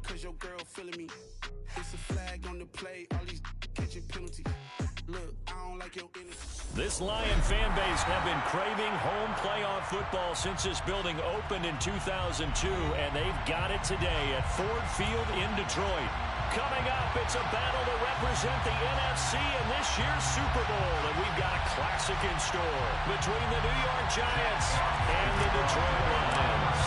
cause your girl feeling me. It's a flag on the play, all these catching penalties. Look, I don't like your energy. This Lion fan base have been craving home playoff football since this building opened in 2002, and they've got it today at Ford Field in Detroit. Coming up, it's a battle to represent the NFC in this year's Super Bowl, and we've got a classic in store between the New York Giants and the Detroit Lions.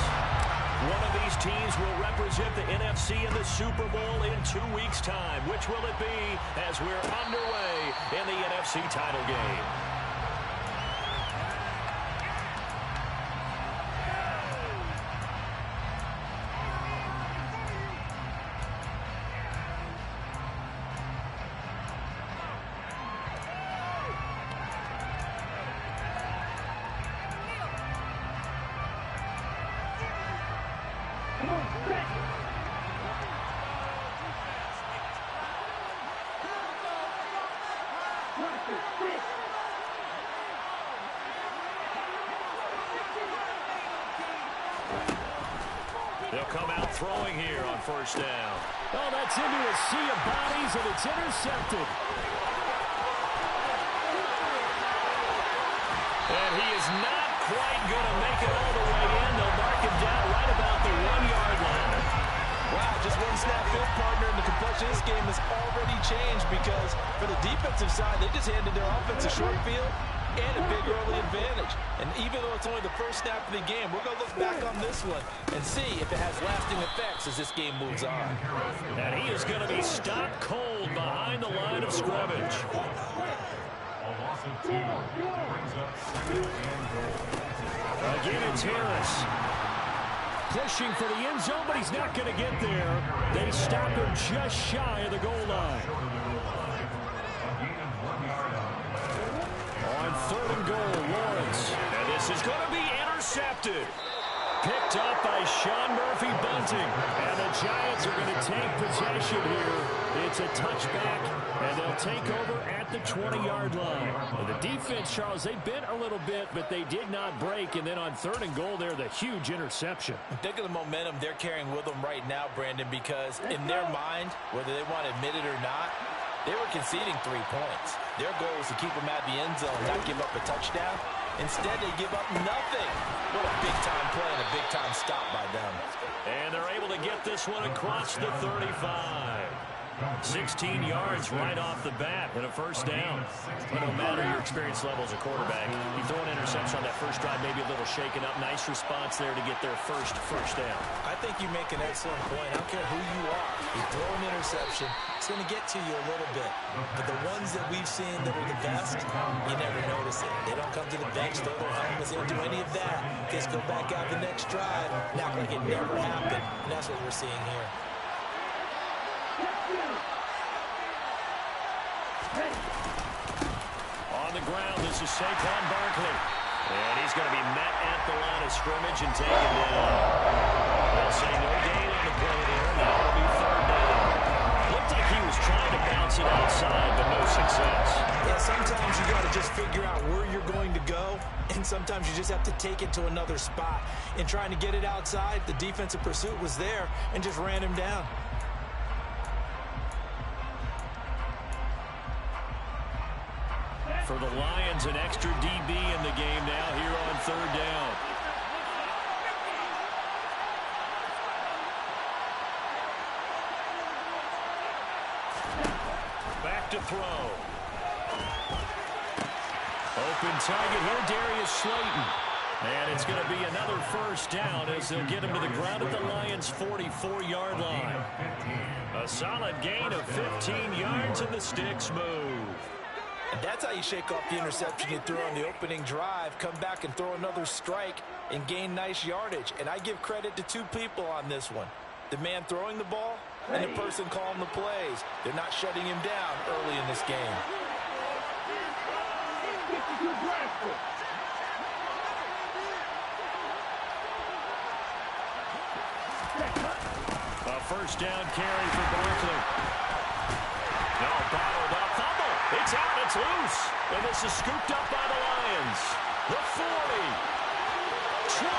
One of these teams will represent the NFC in the Super Bowl in 2 weeks' time. Which will it be as we're underway in the NFC title game? They'll come out throwing here on first down. Oh, that's into a sea of bodies, and it's intercepted. And he is not quite going to make it all the way in. They'll mark him down right about the 1-yard line. Wow, just one snap field partner, and the complexion of this game has already changed because for the defensive side, they just handed their offense a short field and a big early advantage. And even though it's only the first snap of the game, we're going to look back on this one and see if it has lasting effects as this game moves on. And he is going to be stopped cold behind the line of scrimmage. Again, it's Harris. Pushing for the end zone, but he's not going to get there. They stop him just shy of the goal line. On 3rd and goal, Lawrence. And this is going to be intercepted. Picked up by Sean Murphy-Bunting. And the Giants are going to take possession here. It's a touchback, and they'll take over at the 20-yard line. Well, the defense, Charles, they bent a little bit, but they did not break. And then on 3rd and goal there, the huge interception. Think of the momentum they're carrying with them right now, Brandon, because in their mind, whether they want to admit it or not, they were conceding 3 points. Their goal was to keep them at the end zone, not give up a touchdown. Instead, they give up nothing. What a big-time play and a big-time stop by them. And they're able to get this one across the 35. 16 yards right off the bat and a first down. But no matter your experience level as a quarterback, you throw an interception on that first drive, maybe a little shaken up. Nice response there to get their first down. I think you make an excellent point. I don't care who you are. You throw an interception, it's going to get to you a little bit. But the ones that we've seen that are the best, you never notice it. They don't come to the bench, throw their helmets, they don't do any of that. Just go back out the next drive, not like it never happened. And that's what we're seeing here. On the ground, this is Saquon Barkley. And he's going to be met at the line of scrimmage and taken down. They'll say no gain on the play there. Now it'll be 3rd down. Looked like he was trying to bounce it outside, but no success. Yeah, sometimes you got to just figure out where you're going to go, and sometimes you just have to take it to another spot. In trying to get it outside, the defensive pursuit was there and just ran him down. For the Lions, an extra DB in the game now here on 3rd down. Back to throw. Open target here, Darius Slayton. And it's going to be another first down as they'll get him to the ground at the Lions' 44-yard line. A solid gain of 15 yards, and the sticks move. And that's how you shake off the interception you threw on the opening drive, come back and throw another strike and gain nice yardage. And I give credit to 2 people on this one. The man throwing the ball and the person calling the plays. They're not shutting him down early in this game. A first down carry for Barkley. No, bottled up. Fumble. It's out. It's loose. And this is scooped up by the Lions. The 40, 20,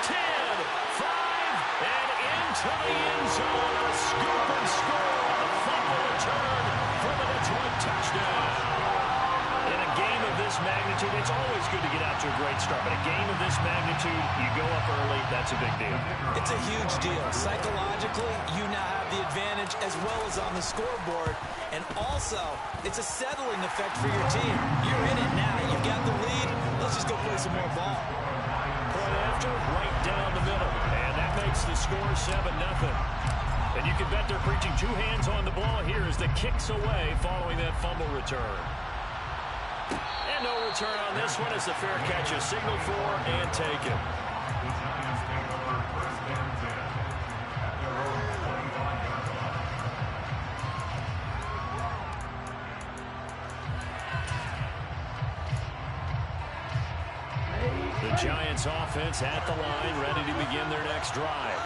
10, 5, and into the end zone. It's always good to get out to a great start, but a game of this magnitude, you go up early, that's a big deal. It's a huge deal. Psychologically, you now have the advantage as well as on the scoreboard. And also, it's a settling effect for your team. You're in it now. You've got the lead. Let's just go play some more ball. Point after, right down the middle. And that makes the score 7-0. And you can bet they're preaching two hands on the ball here as the kick's away following that fumble return. And no return on this one as the fair catch is signaled for and taken. The Giants offense at the line, ready to begin their next drive.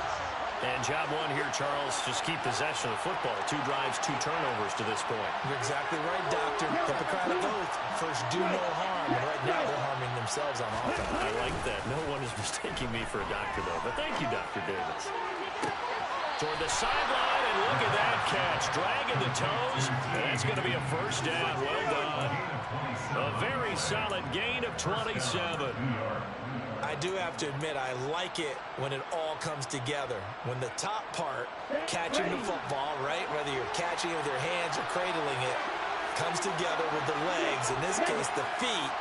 And job one here, Charles, just keep possession of the football. 2 drives, 2 turnovers to this point. You're exactly right, Doctor. Hippocratic oath. First, do no harm. And right now, they're harming themselves on offense. I like that. No one is mistaking me for a doctor, though. But thank you, Dr. Davis. Toward the sideline, and look at that catch. Dragging the toes. And that's going to be a first down. Well done. A very solid gain of 27. I do have to admit, I like it when it all comes together. When the top part, catching the football, right, whether you're catching it with your hands or cradling it, comes together with the legs, in this case the feet,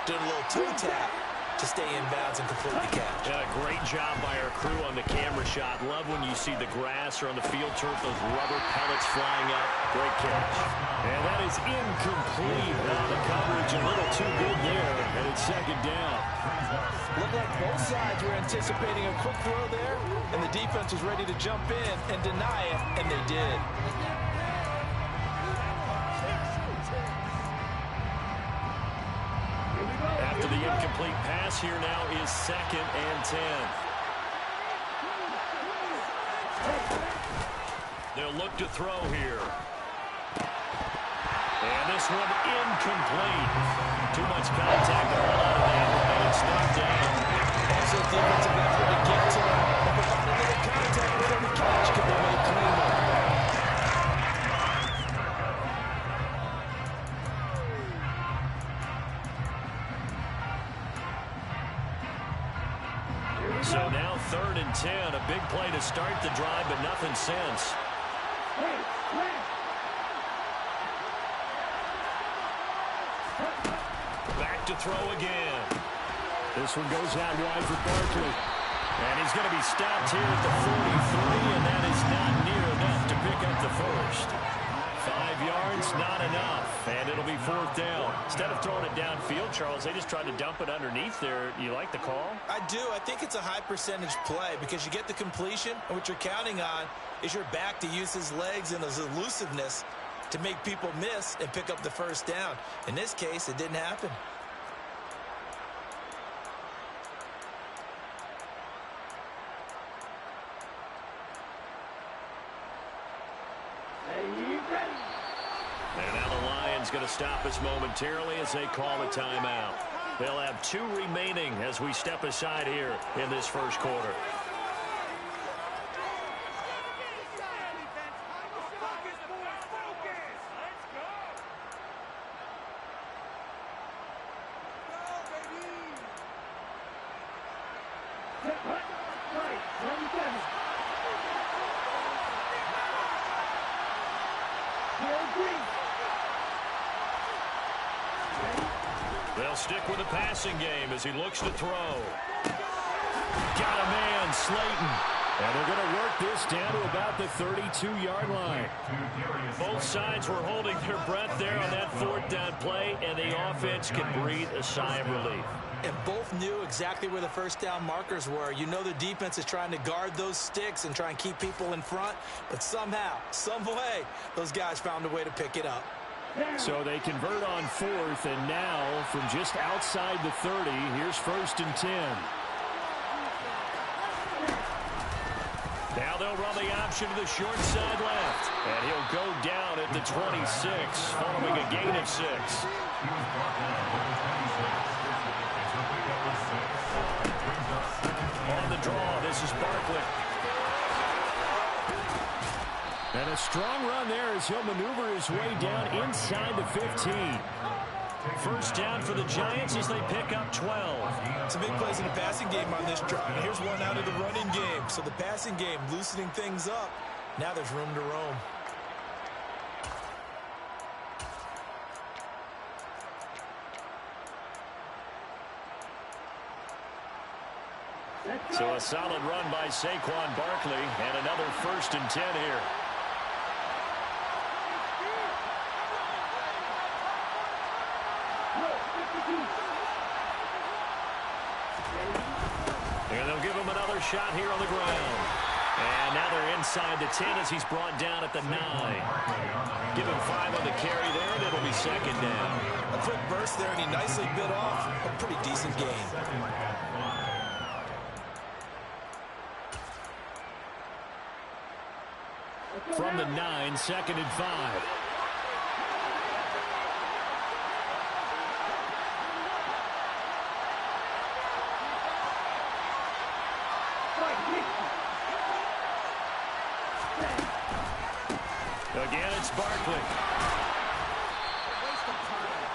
did a little toe tap to stay in bounds and complete the catch. Yeah, great job by our crew on the camera shot. Love when you see the grass or on the field turf, those rubber pellets flying up. Great catch. And that is incomplete. Now the coverage a little too good there, and it's second down. Looked like both sides were anticipating a quick throw there, and the defense was ready to jump in and deny it, and they did. After the incomplete pass, here now is 2nd and 10. They'll look to throw here. And this one incomplete. Too much contact to hold out of that, and it's knocked down. Also, defensive effort to get to him. If they find a little contact with him, the catch can be made clean. So now 3rd and 10. A big play to start the drive, but nothing since. Back to throw again. This one goes out wide for Barkley. And he's going to be stopped here at the 43, and that is not near enough to pick up the first. 5 yards, not enough, and it'll be 4th down. Instead of throwing it downfield, Charles, they just tried to dump it underneath there. You like the call? I do. I think it's a high-percentage play because you get the completion, and what you're counting on is your back to use his legs and his elusiveness to make people miss and pick up the first down. In this case, it didn't happen. And now the Lions going to stop us momentarily as they call a timeout. They'll have 2 remaining as we step aside here in this first quarter. They'll stick with the passing game as he looks to throw. Got a man, Slayton. And they're going to work this down to about the 32-yard line. Both sides were holding their breath there on that 4th down play, and the offense can breathe a sigh of relief. And both knew exactly where the first down markers were. You know the defense is trying to guard those sticks and try and keep people in front, but somehow, some way, those guys found a way to pick it up. So they convert on 4th, and now from just outside the 30, here's 1st and 10. Now they'll run the option to the short side left. And he'll go down at the 26, following a gain of 6. On the draw, this is Barkley. And a strong run there as he'll maneuver his way down inside the 15. First down for the Giants as they pick up 12. Some big plays in the passing game on this drive. Here's one out of the running game. So the passing game loosening things up. Now there's room to roam. So a solid run by Saquon Barkley and another 1st and 10 here. And they'll give him another shot here on the ground. And now they're inside the 10 as he's brought down at the 9. Give him 5 on the carry there, and it'll be 2nd down. A quick burst there, and he nicely bit off a pretty decent gain. From the 9, 2nd and 5. Again, it's Barkley.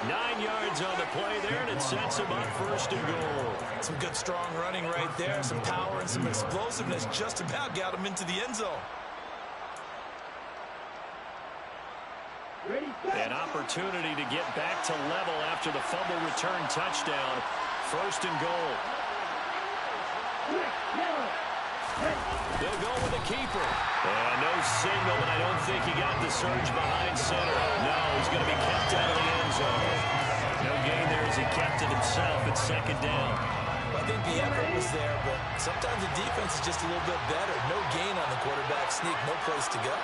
9 yards on the play there, and it sets him up 1st and goal. Some good, strong running right there. Some power and some explosiveness just about got him into the end zone. An opportunity to get back to level after the fumble return touchdown. 1st and goal. They'll go with a keeper. And no signal, and I don't think he got the surge behind center. No, he's going to be kept out of the end zone. No gain there as he kept it himself at 2nd down. I think the effort was there, but sometimes the defense is just a little bit better. No gain on the quarterback sneak, no place to go.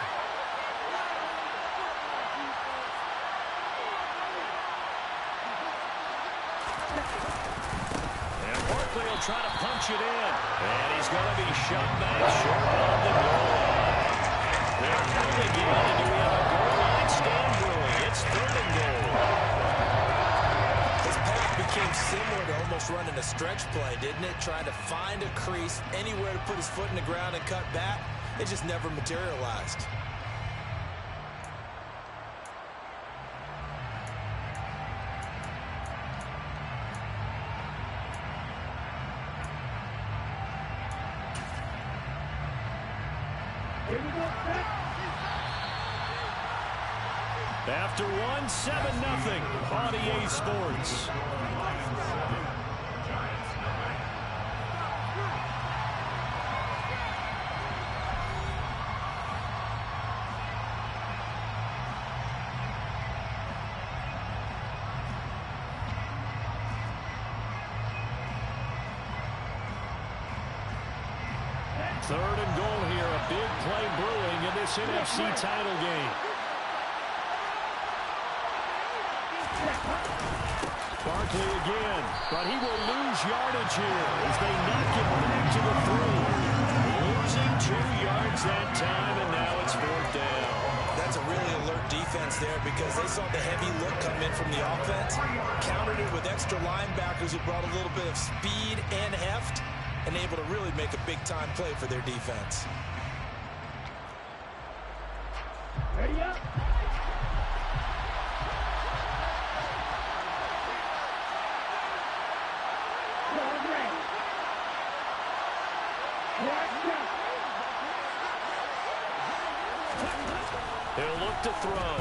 He'll try to punch it in. And he's going to be shoved back short on the goal line. They're coming again, and do we have a goal line stand brewing? It's 3rd and goal. This pass became similar to almost running a stretch play, didn't it? Trying to find a crease, anywhere to put his foot in the ground and cut back. It just never materialized. After 1, 7-0 on EA Sports. Third and goal here, a big play brewing in this NFC title game. Barkley again, but he will lose yardage here as they knock him back to the 3. Losing 2 yards that time, and now it's 4th down. That's a really alert defense there because they saw the heavy look come in from the offense, countered it with extra linebackers who brought a little bit of speed and heft, and able to really make a big-time play for their defense. Ready up. He'll look to throw.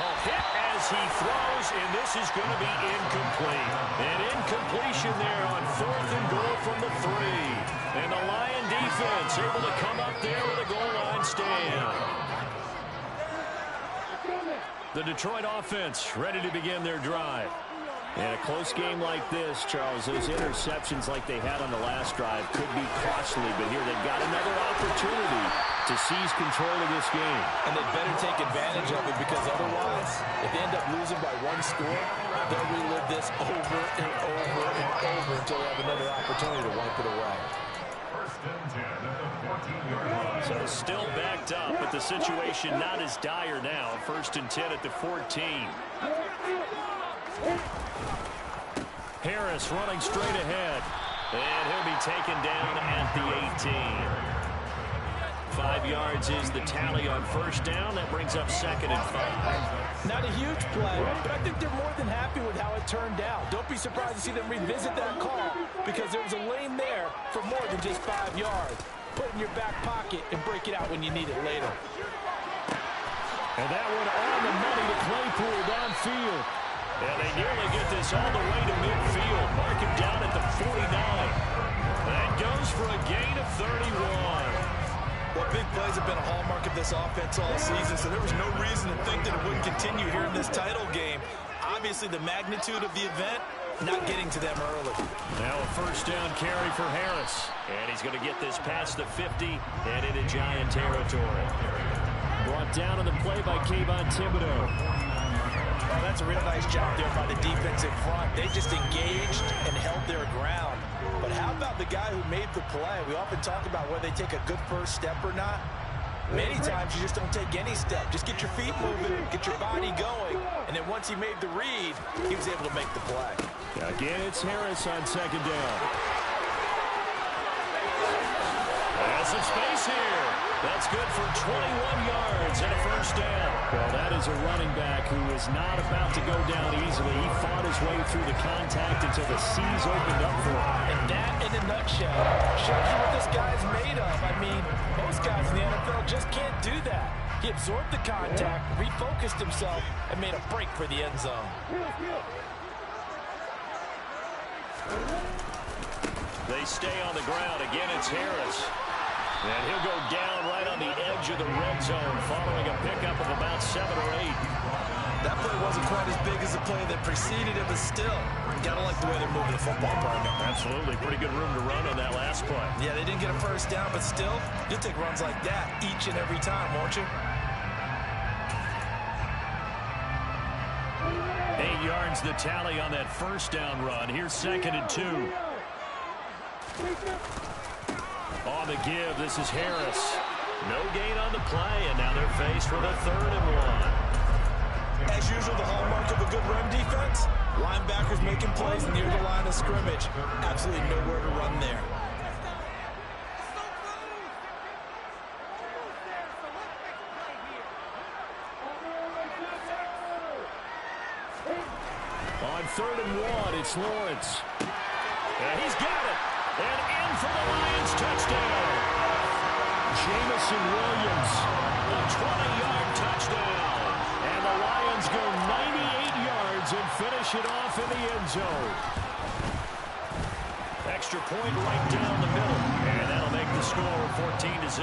Oh, hit as he throws, and this is going to be incomplete. An incompletion there on 4th and goal from the 3. And the Lion defense able to come up there with a goal line stand. The Detroit offense ready to begin their drive. In a close game like this, Charles, those interceptions like they had on the last drive could be costly, but here they've got another opportunity to seize control of this game. And they better take advantage of it because otherwise, if they end up losing by 1 score, they'll relive this over and over and over until they have another opportunity to wipe it away. So still backed up, but the situation not as dire now. 1st and 10 at the 14. Harris running straight ahead. And he'll be taken down at the 18. 5 yards is the tally on first down. That brings up 2nd and 5. Not a huge play, but I think they're more than happy with how it turned out. Don't be surprised to see them revisit that call because there was a lane there for more than just 5 yards. Put it in your back pocket and break it out when you need it later. And that one on the money to Claypool downfield. And they nearly get this all the way to midfield. Mark him down at the 49. That goes for a gain of 31. Well, big plays have been a hallmark of this offense all season, so there was no reason to think that it wouldn't continue here in this title game. Obviously, the magnitude of the event not getting to them early. Now a first down carry for Harris. And he's going to get this past the 50 and into Giant territory. Brought down on the play by Kayvon Thibodeaux. Oh, that's a real nice job there by the defensive front. They just engaged and held their ground. But how about the guy who made the play? We often talk about whether they take a good first step or not. Many times you just don't take any step. Just get your feet moving, get your body going, and then once he made the read, he was able to make the play. Again, it's Harris on 2nd down. Has some space here. That's good for 21 yards and a first down. Well, that is a running back who is not about to go down easily. He fought his way through the contact until the seas opened up for him. And that, in a nutshell, shows you what this guy's made of. I mean, most guys in the NFL just can't do that. He absorbed the contact, refocused himself, and made a break for the end zone. They stay on the ground. Again, it's Harris. And he'll go down right on the edge of the red zone following a pickup of about 7 or 8. That play wasn't quite as big as the play that preceded it, but still, you gotta like the way they're moving the football, partner. Absolutely. Pretty good room to run on that last play. Yeah, they didn't get a first down, but still, you'll take runs like that each and every time, won't you? 8 yards the tally on that first down run. Here's 2nd and 2. On the give, this is Harris. No gain on the play, and now they're faced with a 3rd and 1. As usual, the hallmark of a good run defense, linebackers making plays near the line of scrimmage. Absolutely nowhere to run there. On 3rd and 1, it's Lawrence. And he's got it. And in for the Lions touchdown. Jameson Williams. A 20-yard touchdown. And the Lions go 98 yards and finish it off in the end zone. Extra point right down the middle. And that'll make the score 14-0.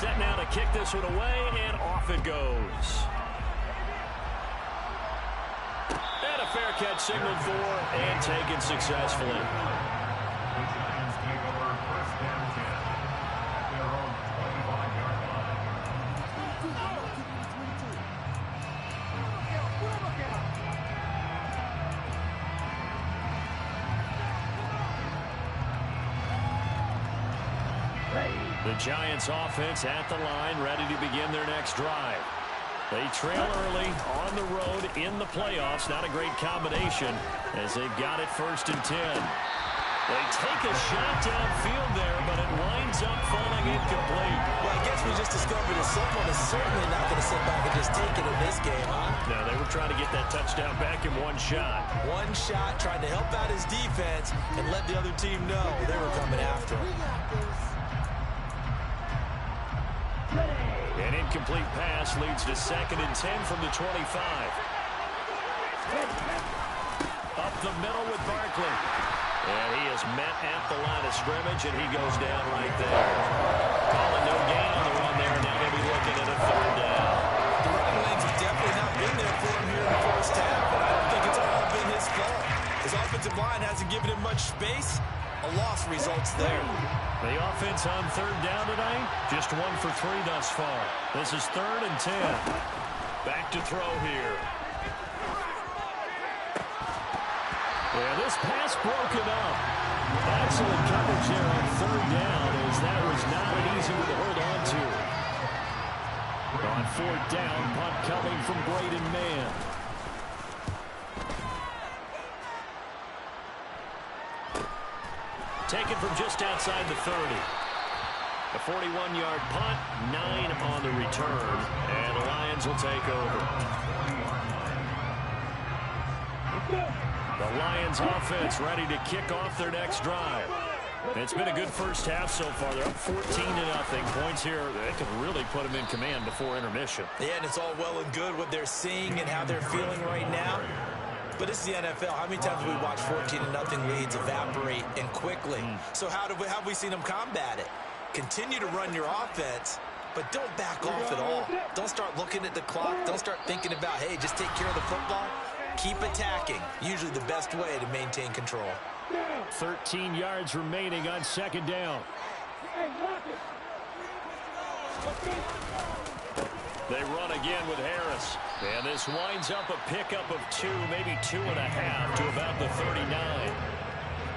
Set now to kick this one away, and off it goes. And a fair catch signaled for and taken successfully. The Giants offense at the line, ready to begin their next drive. They trail early on the road in the playoffs. Not a great combination as they've got it 1st and 10. They take a shot downfield there, but it winds up falling incomplete. Well, I guess we just discovered that someone is certainly not going to sit back and just take it in this game, huh? No, they were trying to get that touchdown back in one shot. One shot, trying to help out his defense and let the other team know they were coming after him. An incomplete pass leads to 2nd and 10 from the 25. Up the middle with Barkley. And he is met at the line of scrimmage, and he goes down right there. Calling no gain on the run there. Now they'll be looking at a 3rd down. The running lanes have definitely not been there for him here in the first half, and I don't think it's all been his fault. His offensive line hasn't given him much space. A loss results there. The offense on 3rd down tonight, just 1 for 3 thus far. This is 3rd and 10. Back to throw here. Yeah, this pass broken up. Excellent coverage there on 3rd down, as that was not an easy one to hold on to. On 4th down, punt coming from Braden Mann. Taken from just outside the 30. A 41-yard punt, 9 on the return, and the Lions will take over. The Lions offense ready to kick off their next drive. It's been a good first half so far. They're up 14-0. Points here, they could really put them in command before intermission. Yeah, and it's all well and good what they're seeing and how they're feeling right now. But this is the NFL. How many times have we watched 14-0 leads evaporate and quickly? So how have we seen them combat it? Continue to run your offense, but don't back off at all. Don't start looking at the clock. Don't start thinking about, hey, just take care of the football. Keep attacking. Usually the best way to maintain control. 13 yards remaining on second down. They run again with Harris. And this winds up a pickup of 2, maybe 2.5 to about the 39.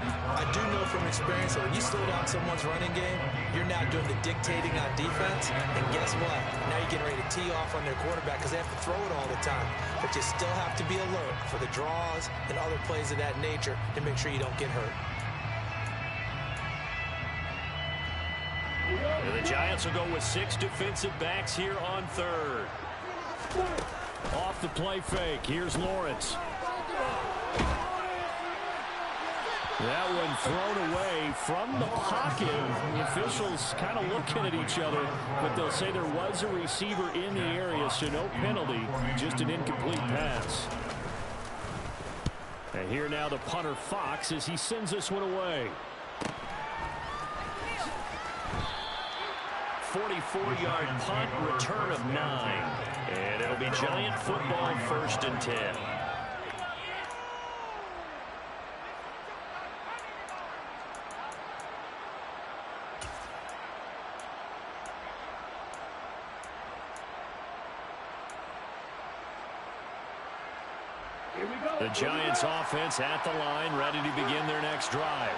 I do know from experience that when you slow down someone's running game, you're not doing the dictating on defense. And guess what? Now you're getting ready to tee off on their quarterback because they have to throw it all the time. But you still have to be alert for the draws and other plays of that nature to make sure you don't get hurt. And the Giants will go with 6 defensive backs here on third. Off the play fake. Here's Lawrence. That one thrown away from the pocket. The officials kind of looking at each other, but they'll say there was a receiver in the area, so no penalty, just an incomplete pass. And here now the punter Fox as he sends this one away. 44-yard punt, return of 9. And it'll be Giant football, 1st and 10. The Giants offense at the line, ready to begin their next drive.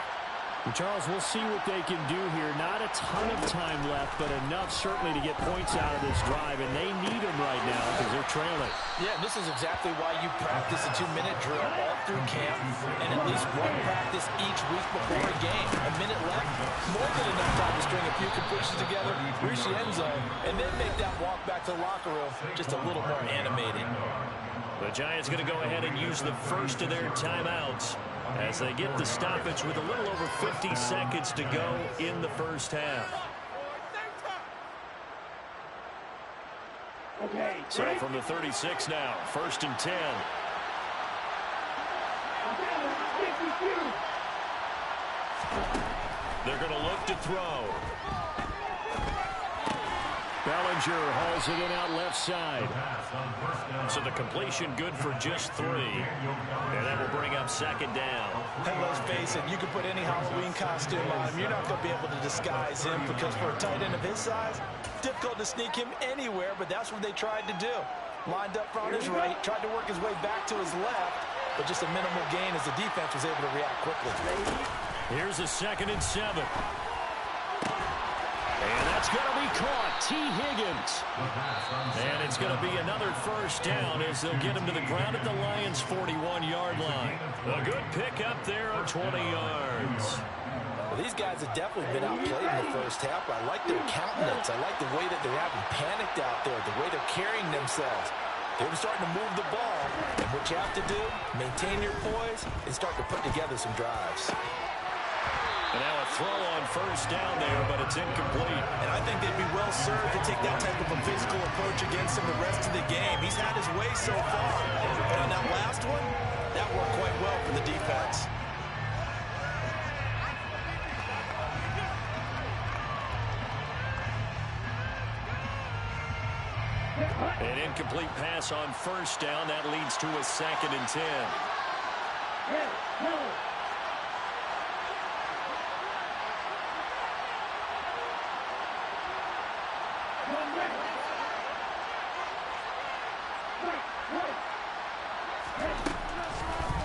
And Charles, we'll see what they can do here. Not a ton of time left, but enough certainly to get points out of this drive, and they need them right now because they're trailing. Yeah, this is exactly why you practice a 2-minute drill all through camp and at least one practice each week before a game. A minute left, more than enough time to string a few completions together, reach the end zone, and then make that walk back to the locker room just a little more animated. The Giants going to go ahead and use the first of their timeouts as they get the stoppage with a little over 50 seconds to go in the first half. Okay. So from the 36 now, 1st and 10. They're going to look to throw. Bellinger hauls it in out left side. So the completion good for just 3. And that will bring up 2nd down. And let's face it, you can put any Halloween costume on him. You're not going to be able to disguise him because for a tight end of his size, difficult to sneak him anywhere, but that's what they tried to do. Lined up on his right, tried to work his way back to his left, but just a minimal gain as the defense was able to react quickly. Here's a 2nd and 7. And that's going to be caught. T. Higgins. And it's going to be another 1st down as they'll get him to the ground at the Lions' 41-yard line. A good pickup there of 20 yards. Well, these guys have definitely been outplayed in the first half. I like their countenance. I like the way that they're having panicked out there, the way they're carrying themselves. They're starting to move the ball. And what you have to do, maintain your poise and start to put together some drives. And now a throw on 1st down there, but it's incomplete. And I think they'd be well served to take that type of a physical approach against him the rest of the game. He's had his way so far. But on that last one, that worked quite well for the defense. An incomplete pass on 1st down. That leads to a 2nd and 10.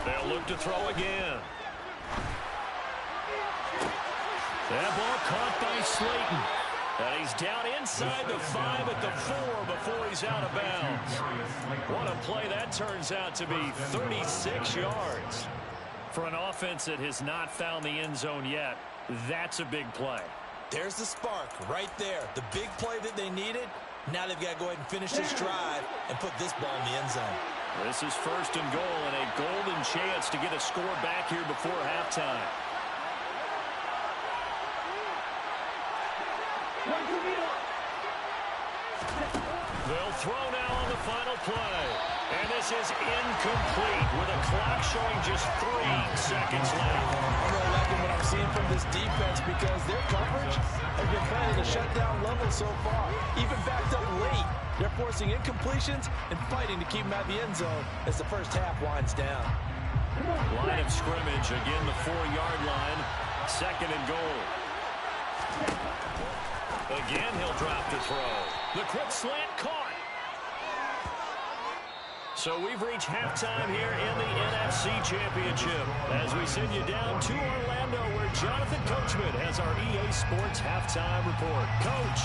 They'll look to throw again. That ball caught by Slayton. And he's down inside the 5 at the 4 before he's out of bounds. What a play that turns out to be, 36 yards. For an offense that has not found the end zone yet, that's a big play. There's the spark right there. The big play that they needed. Now they've got to go ahead and finish this drive and put this ball in the end zone. This is 1st and goal and a golden chance to get a score back here before halftime. They'll throw now on the final play. And this is incomplete with a clock showing just 3 seconds left. I'm really liking what I'm seeing from this defense because their coverage has been playing at a shutdown level so far. Even backed up late, they're forcing incompletions and fighting to keep them at the end zone as the first half winds down. Line of scrimmage, again the 4-yard line. 2nd and goal. Again, he'll drop to throw. The quick slant caught. So we've reached halftime here in the NFC Championship as we send you down to Orlando where Jonathan Coachman has our EA Sports Halftime Report. Coach.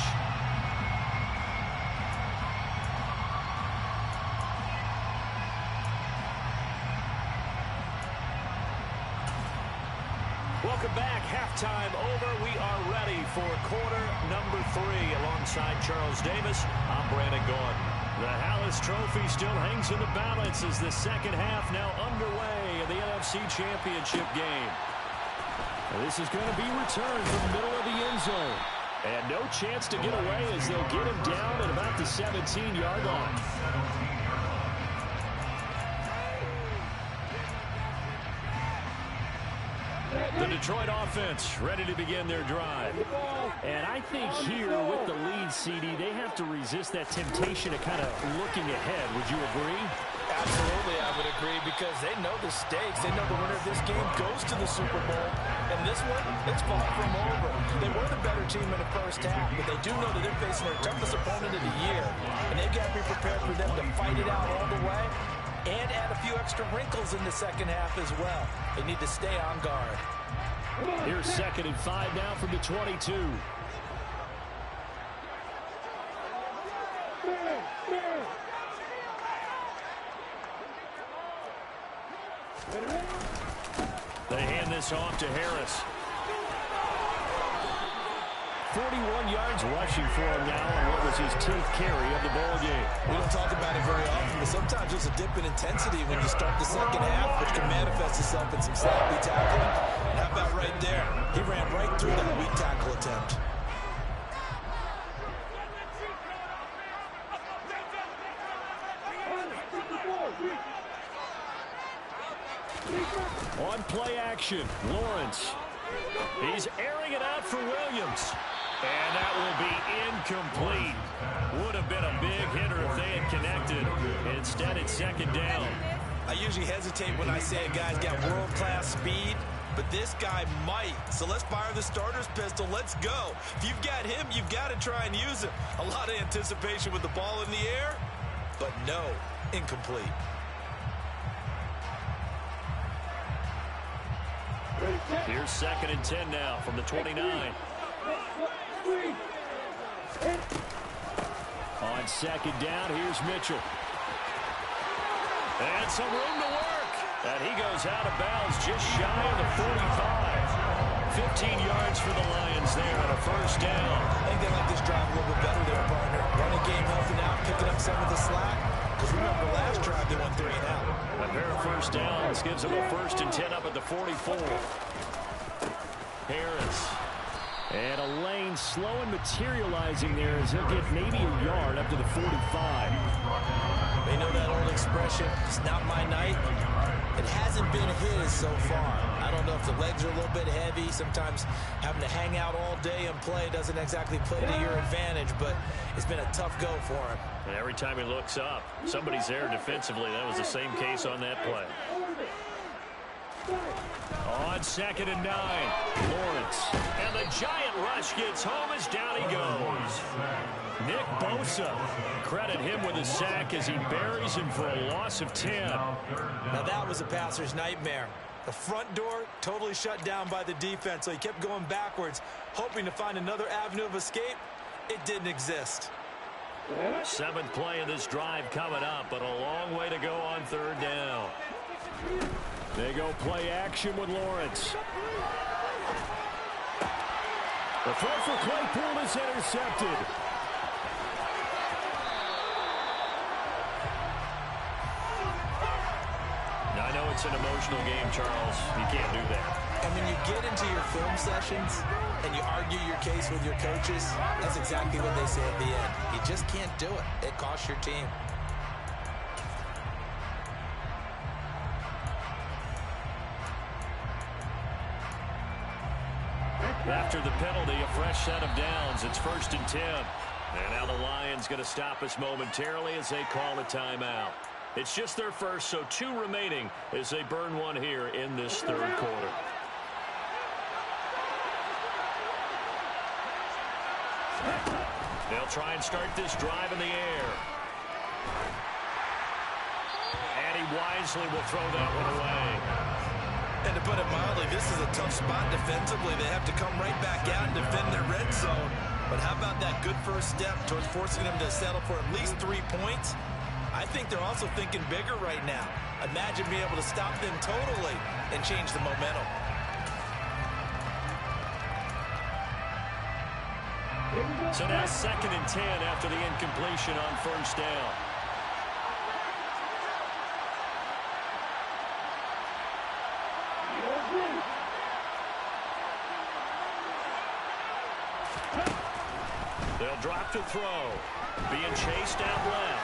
Welcome back. Halftime over. We are ready for quarter number 3 alongside Charles Davis. I'm Brandon Gaudin. The Hallis Trophy still hangs in the balance as the second half now underway in the NFC Championship game. This is going to be returned from the middle of the end zone. And no chance to get away as they'll get him down at about the 17-yard line. The Detroit offense ready to begin their drive. And I think here with the lead, CD, they have to resist that temptation of kind of looking ahead. Would you agree? Absolutely, I would agree because they know the stakes. They know the winner of this game goes to the Super Bowl. And this one, it's far from over. They were the better team in the first half, but they do know that they're facing their toughest opponent of the year. And they've got to be prepared for them to fight it out all the way and add a few extra wrinkles in the second half as well. They need to stay on guard. Here's 2nd and 5 now from the 22. They hand this off to Harris. 41 yards rushing for him now on what was his 10th carry of the ball game. We don't talk about it very often, but sometimes there's a dip in intensity when you start the second half, which can manifest itself in some sloppy tackling. And how about right there? He ran right through that weak tackle attempt. On play action, Lawrence. He's airing it out for Williams. And that will be incomplete. Would have been a big hitter if they had connected. Instead, it's 2nd down. I usually hesitate when I say a guy's got world-class speed, but this guy might. So let's fire the starter's pistol. Let's go. If you've got him, you've got to try and use him. A lot of anticipation with the ball in the air, but no, incomplete. Here's 2nd and 10 now from the 29. On 2nd down, here's Mitchell. And some room to work. And he goes out of bounds just shy of the 45. 15 yards for the Lions there on a 1st down. I think they like this drive a little bit better there, partner. Running game helping out, picking up some of the slack. Because remember, last drive they won 3 and out. A pair of 1st downs gives them a 1st and 10 up at the 44. Harris. And a lane slow and materializing there as he'll get maybe a yard up to the 45. They know that old expression, it's not my night. It hasn't been his so far. I don't know if the legs are a little bit heavy. Sometimes having to hang out all day and play doesn't exactly play to your advantage, but it's been a tough go for him. And every time he looks up, somebody's there defensively. That was the same case on that play. On 2nd and 9, Lawrence. And the giant rush gets home as down he goes. Nick Bosa. Credit him with a sack as he buries him for a loss of 10. Now that was a passer's nightmare. The front door totally shut down by the defense, so he kept going backwards, hoping to find another avenue of escape. It didn't exist. 7th play of this drive coming up, but a long way to go on 3rd down. They go play action with Lawrence. The throw for Claypool is intercepted. Now, I know it's an emotional game, Charles. You can't do that. And when you get into your film sessions and you argue your case with your coaches, that's exactly what they say at the end. You just can't do it. It costs your team. After the penalty, a fresh set of downs. It's 1st and 10. And now the Lions going to stop us momentarily as they call a timeout. It's just their first, so 2 remaining as they burn one here in this 3rd quarter. They'll try and start this drive in the air. And he wisely will throw that one away. And to put it mildly, this is a tough spot defensively. They have to come right back out and defend their red zone. But how about that good first step towards forcing them to settle for at least 3 points? I think they're also thinking bigger right now. Imagine being able to stop them totally and change the momentum. So now 2nd and 10 after the incompletion on 1st down. They'll drop to throw. Being chased out left.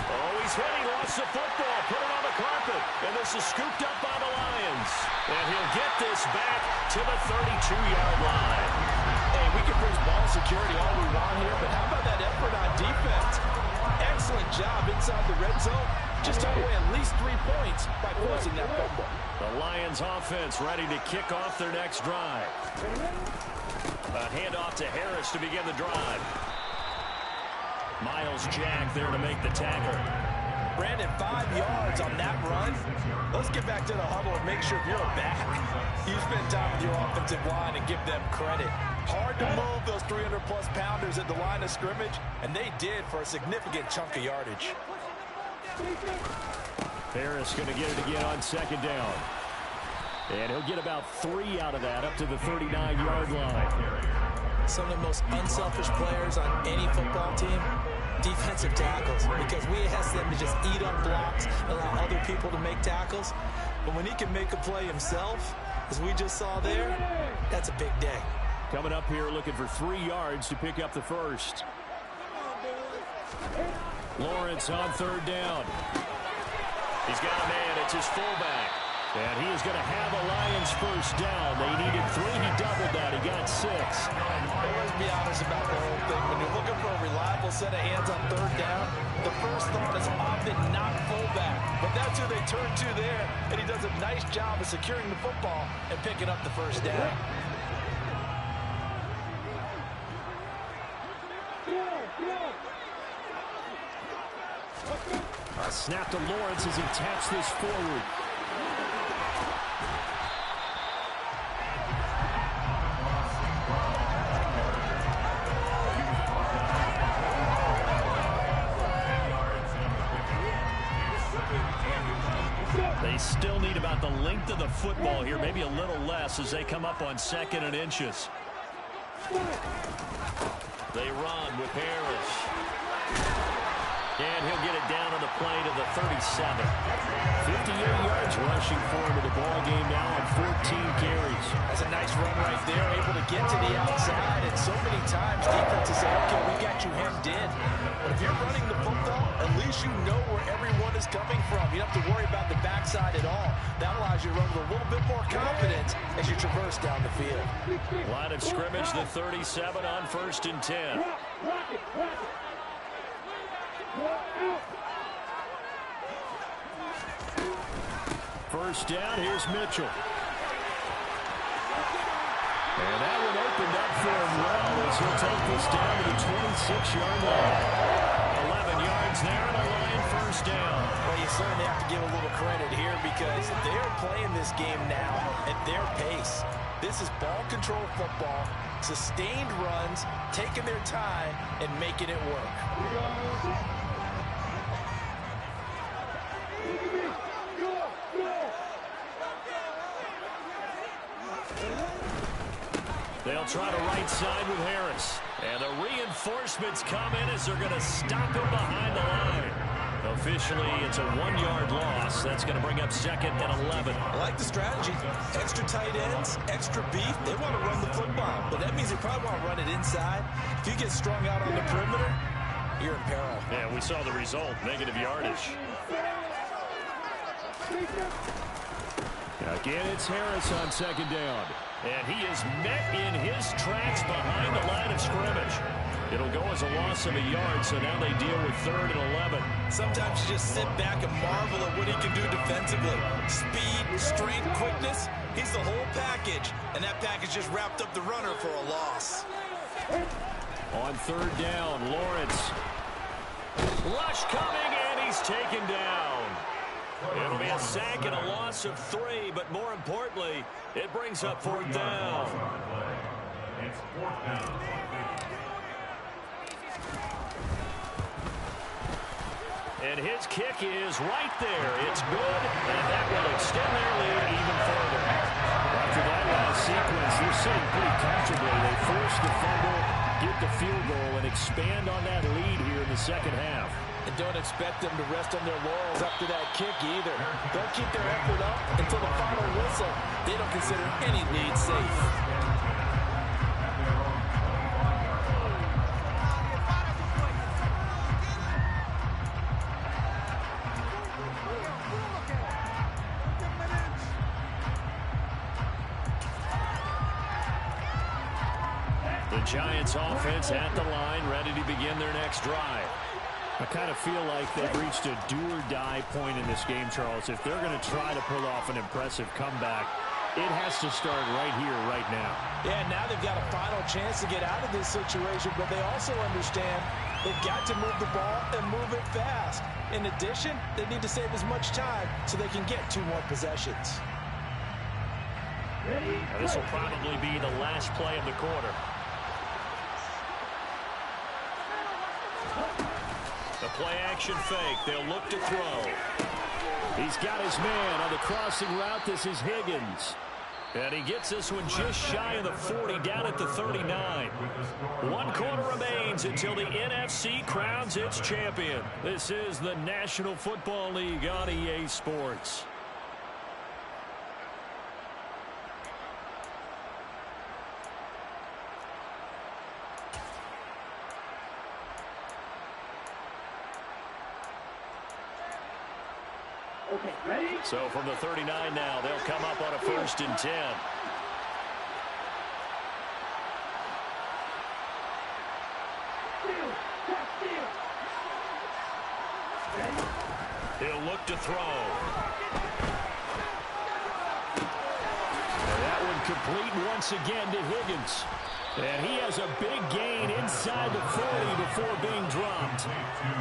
Oh, he's hit. He lost the football. Put it on the carpet. And this is scooped up by the Lions. And he'll get this back to the 32-yard line. Hey, we can praise ball security all we want here, but how about that effort on defense? Excellent job inside the red zone. Just took away at least 3 points by forcing that fumble. The Lions offense ready to kick off their next drive. A handoff to Harris to begin the drive. Myles Jack there to make the tackle. Brandon, 5 yards on that run. Let's get back to the huddle and make sure you're back. You spend time with your offensive line and give them credit. Hard to move those 300-plus pounders at the line of scrimmage, and they did for a significant chunk of yardage. Harris going to get it again on 2nd down. And he'll get about 3 out of that up to the 39-yard line. Some of the most unselfish players on any football team, defensive tackles, because we ask them to just eat up blocks, allow other people to make tackles. But when he can make a play himself, as we just saw there, that's a big day. Coming up here looking for 3 yards to pick up the first. Lawrence on 3rd down. He's got a man. It's his fullback. And he is going to have a Lions first down. They needed 3. He doubled that. He got 6. Let's be honest about the whole thing. When you're looking for a reliable set of hands on 3rd down, the first thought is often not fullback. But that's who they turn to there. And he does a nice job of securing the football and picking up the first down. A snap to Lawrence as he taps this forward. They still need about the length of the football here, maybe a little less as they come up on 2nd and inches. They run with Harris. And he'll get it down on the play to the 37. 58 yards rushing for him in the ball game now on 14 carries. That's a nice run right there, able to get to the outside. And so many times defenses say, okay, we got you hemmed in. But if you're running the football, at least you know where everyone is coming from. You don't have to worry about the backside at all. That allows you to run with a little bit more confidence as you traverse down the field. Line of scrimmage, the 37 on 1st and 10. First down, here's Mitchell. And that one opened up for him well as he'll take this down to the 26-yard line. 11 yards there and a Lion first down. Well, you certainly have to give a little credit here because they're playing this game now at their pace. This is ball control football, sustained runs, taking their time, and making it work. They'll try to right side with Harris. And the reinforcements come in as they're going to stop him behind the line. Officially, it's a 1-yard loss. That's going to bring up 2nd and 11. I like the strategy. Extra tight ends, extra beef. They want to run the football, but that means they probably want to run it inside. If you get strung out on the perimeter, you're in peril. Yeah, we saw the result, negative yardage. Again, it's Harris on 2nd down. And he is met in his tracks behind the line of scrimmage. It'll go as a loss of a yard, so now they deal with 3rd and 11. Sometimes you just sit back and marvel at what he can do defensively. Speed, strength, quickness. He's the whole package. And that package just wrapped up the runner for a loss. On 3rd down, Lawrence. Rush coming, and he's taken down. It'll be a sack and a loss of 3, but more importantly, it brings up 4th down. It's 4th down. And his kick is right there. It's good, and that will extend their lead even further. After that last sequence, they're sitting pretty comfortably. They force the fumble, get the field goal, and expand on that lead here in the second half. And don't expect them to rest on their laurels after that kick either. They'll keep their effort up until the final whistle. They don't consider any lead safe. The Giants offense at the line, ready to begin their next drive. I kind of feel like they've reached a do-or-die point in this game, Charles. If they're going to try to pull off an impressive comeback, it has to start right here, right now. Yeah, now they've got a final chance to get out of this situation, but they also understand they've got to move the ball and move it fast. In addition, they need to save as much time so they can get 2 more possessions. Now, this will probably be the last play of the quarter. The play-action fake. They'll look to throw. He's got his man on the crossing route. This is Higgins. And he gets this one just shy of the 40, down at the 39. 1 quarter remains until the NFC crowns its champion. This is the National Football League on EA Sports. Okay, ready? So from the 39 now, they'll come up on a 1st and 10. He'll look to throw. And that one complete once again to Higgins. And he has a big gain inside the 40 before being dropped.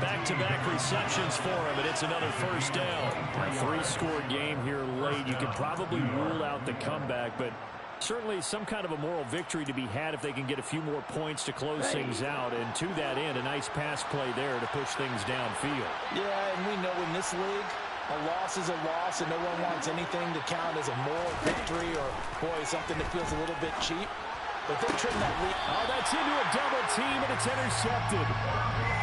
Back-to-back receptions for him, and it's another 1st down. A 3-score game here late. You could probably rule out the comeback, but certainly some kind of a moral victory to be had if they can get a few more points to close things out. And to that end, a nice pass play there to push things downfield. Yeah, and we know in this league, a loss is a loss, and no one wants anything to count as a moral victory or, boy, something that feels a little bit cheap. But they trim that lead. Oh, that's into a double team, and it's intercepted.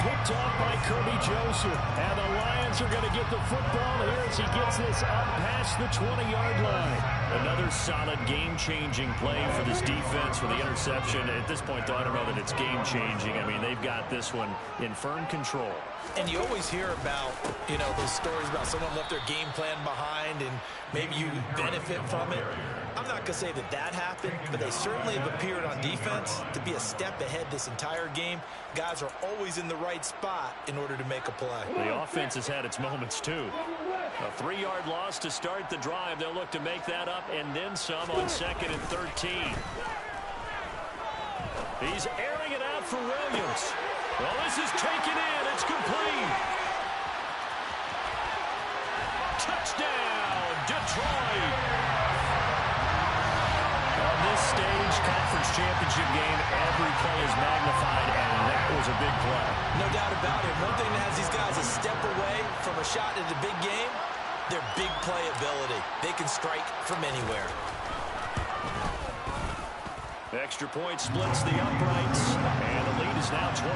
Picked off by Kirby Joseph. And the Lions are going to get the football here as he gets this up past the 20-yard line. Another solid game-changing play for this defense for the interception. At this point, though, I don't know that it's game-changing. I mean, they've got this one in firm control. And you always hear about, you know, those stories about someone left their game plan behind and maybe you benefit from it. I'm not going to say that that happened, but they certainly have appeared on defense to be a step ahead this entire game. Guys are always in the right spot in order to make a play. The offense has had its moments, too. A 3-yard loss to start the drive. They'll look to make that up and then some on 2nd and 13. He's airing it out for Williams. Well, this is taken in. It's complete. Touchdown, Detroit. On this stage, conference championship game, every play is magnified, and that was a big play. No doubt about it. One thing that has these guys a step away from a shot at the big game, their big play ability. They can strike from anywhere. extra point splits the uprights, and the lead is now 24.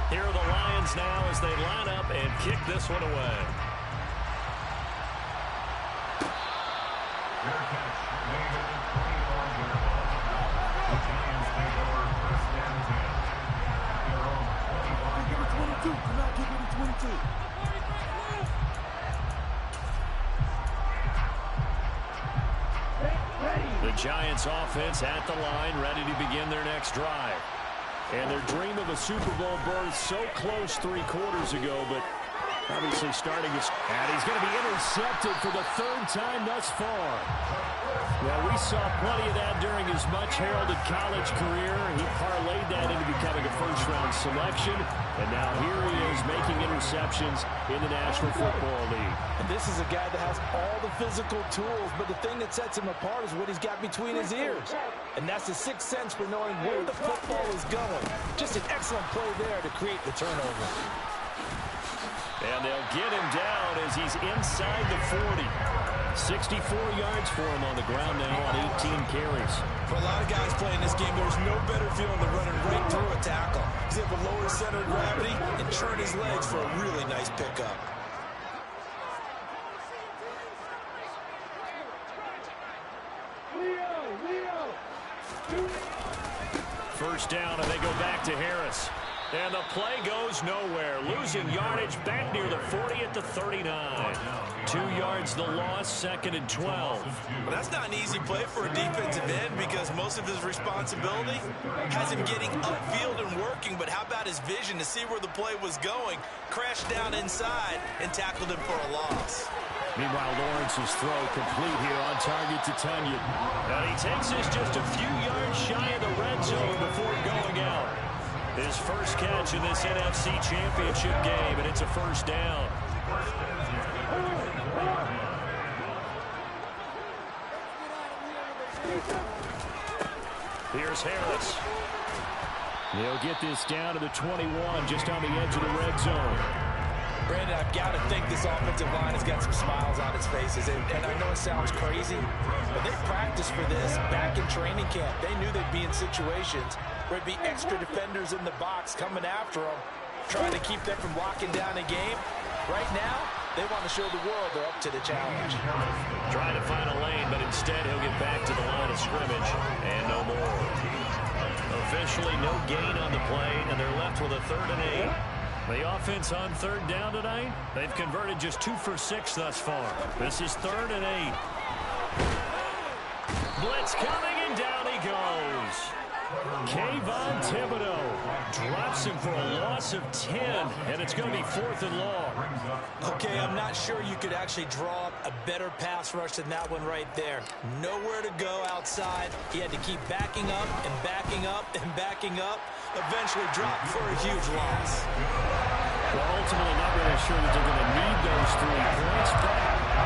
Here are the Lions now as they line up and kick this one away. The Giants offense at the line, ready to begin their next drive. And their dream of a Super Bowl berth so close 3 quarters ago, but obviously starting to... And he's going to be intercepted for the 3rd time thus far. Well, we saw plenty of that during his much-heralded college career. He parlayed that into becoming a first-round selection, and now here he is making interceptions in the National Football League. And this is a guy that has all the physical tools, but the thing that sets him apart is what he's got between his ears. And that's the sixth sense for knowing where the football is going. Just an excellent play there to create the turnover. And they'll get him down as he's inside the 40. 64 yards for him on the ground now on 18 carries. For a lot of guys playing this game, there's no better feeling than running right through a tackle. He's able to lower center of gravity and turn his legs for a really nice pickup. First down, and they go back to Harris. And the play goes nowhere. Losing yardage back near the 40 at the 39. 2 yards the loss, 2nd and 12. Well, that's not an easy play for a defensive end because most of his responsibility has him getting upfield and working. But how about his vision to see where the play was going? Crashed down inside and tackled him for a loss. Meanwhile, Lawrence's throw complete here on target to Tunyon. And he takes this just a few yards shy of the red zone before going out. His first catch in this NFC Championship game, and it's a first down. Here's Harris. He'll get this down to the 21, just on the edge of the red zone. Brandon, I've got to think this offensive line has got some smiles on its faces. And I know it sounds crazy, but they practiced for this back in training camp. They knew they'd be in situations where it'd be extra defenders in the box coming after them, trying to keep them from locking down a game. Right now, they want to show the world they're up to the challenge. Trying to find a lane, but instead he'll get back to the line of scrimmage, and no more. Officially no gain on the play, and they're left with a 3rd and 8. The offense on 3rd down tonight, they've converted just 2 for 6 thus far. This is 3rd and 8. Blitz coming, and down he goes. Kayvon Thibodeau drops him for a loss of 10, and it's going to be 4th and long. Okay, I'm not sure you could actually draw up a better pass rush than that one right there. Nowhere to go outside. He had to keep backing up and backing up and backing up. Eventually dropped for a huge loss. Well, ultimately not really sure that they're going to need those 3 points, but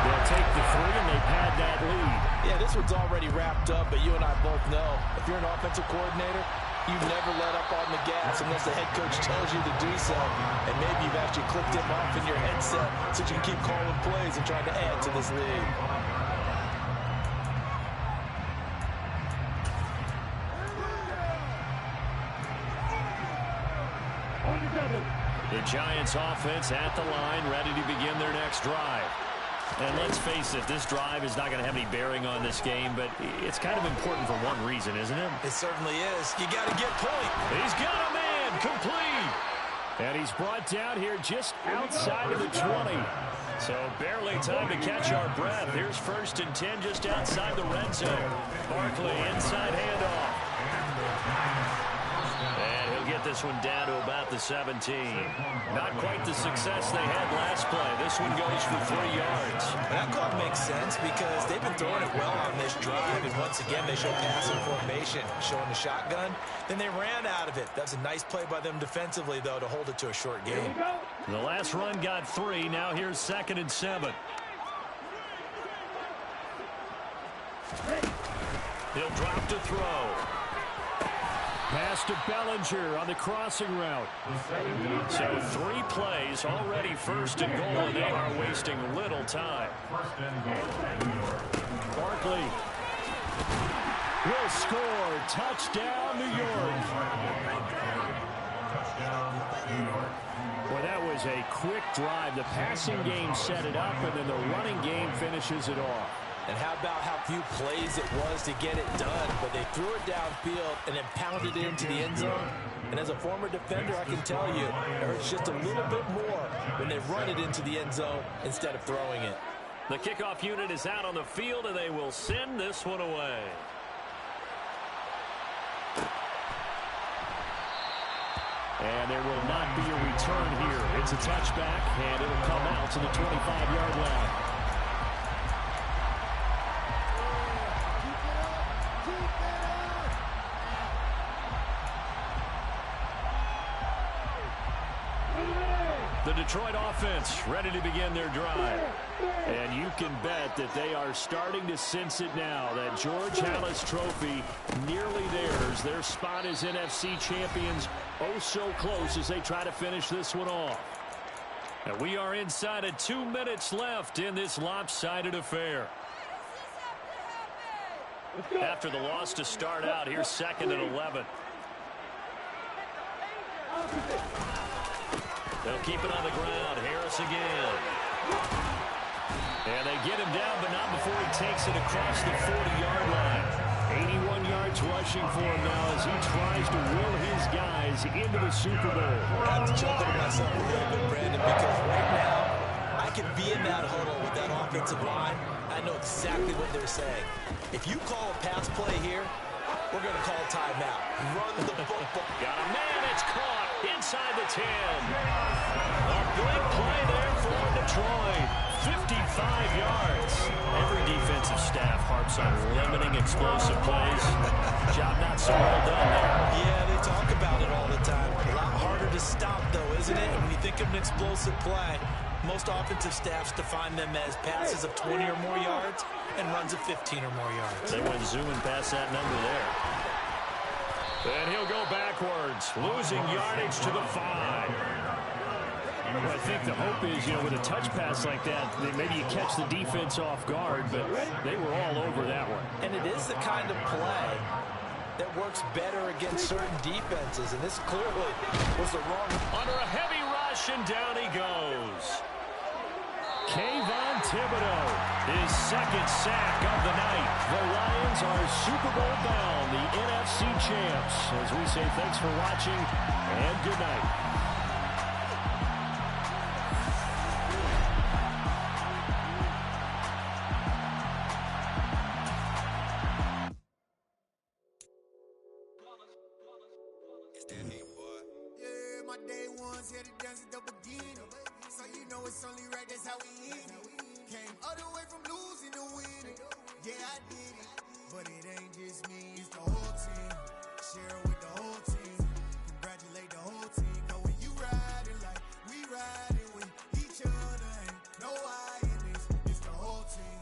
they'll take the 3 and they pad that lead. Yeah, this one's already wrapped up, but you and I both know if you're an offensive coordinator, you never let up on the gas unless the head coach tells you to do so. And maybe you've actually clicked him off in your headset so you can keep calling plays and trying to add to this lead. The Giants offense at the line, ready to begin their next drive. And let's face it, this drive is not going to have any bearing on this game, but it's kind of important for one reason, isn't it? It certainly is. You got to get point. He's got a man, complete. And he's brought down here just outside of the 20. So barely time to catch our breath. Here's 1st and 10 just outside the red zone. Barkley inside handoff. And he'll get this one down to about the 17. Not quite the success they had last play. This one goes for 3 yards. That call makes sense because they've been throwing it well on this drive. And once again, they show passing formation, showing the shotgun. Then they ran out of it. That was a nice play by them defensively, though, to hold it to a short game. The last run got 3. Now here's 2nd and 7. He'll drop to throw. Pass to Bellinger on the crossing route. So 3 plays already first and goal, and they are wasting little time. Barkley will score. Touchdown, New York. Well, that was a quick drive. The passing game set it up, and then the running game finishes it off. And how about how few plays it was to get it done, but they threw it downfield and then pounded it into the end zone. And as a former defender, I can tell you, it hurts just a little bit more when they run it into the end zone instead of throwing it. The kickoff unit is out on the field, and they will send this one away. And there will not be a return here. It's a touchback, and it'll come out to the 25-yard line. The Detroit offense ready to begin their drive. And you can bet that they are starting to sense it now. That George Halas trophy nearly theirs. Their spot as NFC champions oh so close as they try to finish this one off. And we are inside of 2 minutes left in this lopsided affair. After the loss to start out, here's 2nd and 11. They'll keep it on the ground. Harris again. And they get him down, but not before he takes it across the 40-yard line. 81 yards rushing for him now as he tries to will his guys into the Super Bowl. I have to chuckle to myself a little bit, Brandon, because right now I can be in that huddle with that offensive line. I know exactly what they're saying. If you call a pass play here, we're going to call timeout. Run the football. Got a man. It's caught inside the 10. A big play there for Detroit. 55 yards. Every defensive staff harps on limiting explosive plays. Job not so well done there. Yeah, they talk about it all the time. A lot harder to stop, though, isn't it? When you think of an explosive play, most offensive staffs define them as passes of 20 or more yards and runs of 15 or more yards. They went zooming past that number there. And he'll go backwards, losing yardage to the 5. Well, I think the hope is, with a touch pass like that, maybe you catch the defense off guard, but they were all over that one. And it is the kind of play that works better against certain defenses, and this clearly was the wrong. Under a heavy rush, and down he goes. Kayvon Thibodeau, his 2nd sack of the night. The Lions are Super Bowl bound, the NFC champs. As we say, thanks for watching, and good night. Yeah, my day ones here to dance at the beginning. So you know it's only right, that's how we eat it. Came all the way from losing to winning. Yeah, I did it. But it ain't just me, it's the whole team. Share it with the whole team. Congratulate the whole team. Cause when you riding like we riding with each other, ain't no I in this. It's the whole team.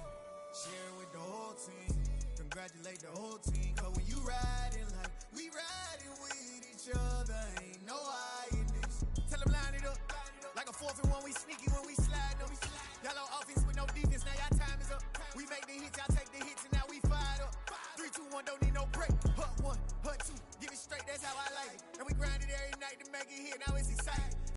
Share it with the whole team. Congratulate the whole team. Cause when you riding like we riding with each other, ain't no I in this. Tell them line it up. Like a 4th and 1, we sneaky when we slide them. Y'all on offense with no defense, now y'all time is up. We make the hits, y'all take the hits, and now we fired up. 3, 2, 1, don't need no break. Hut 1, hut 2, give it straight, that's how I like it. And we grind it every night to make it hit, now it's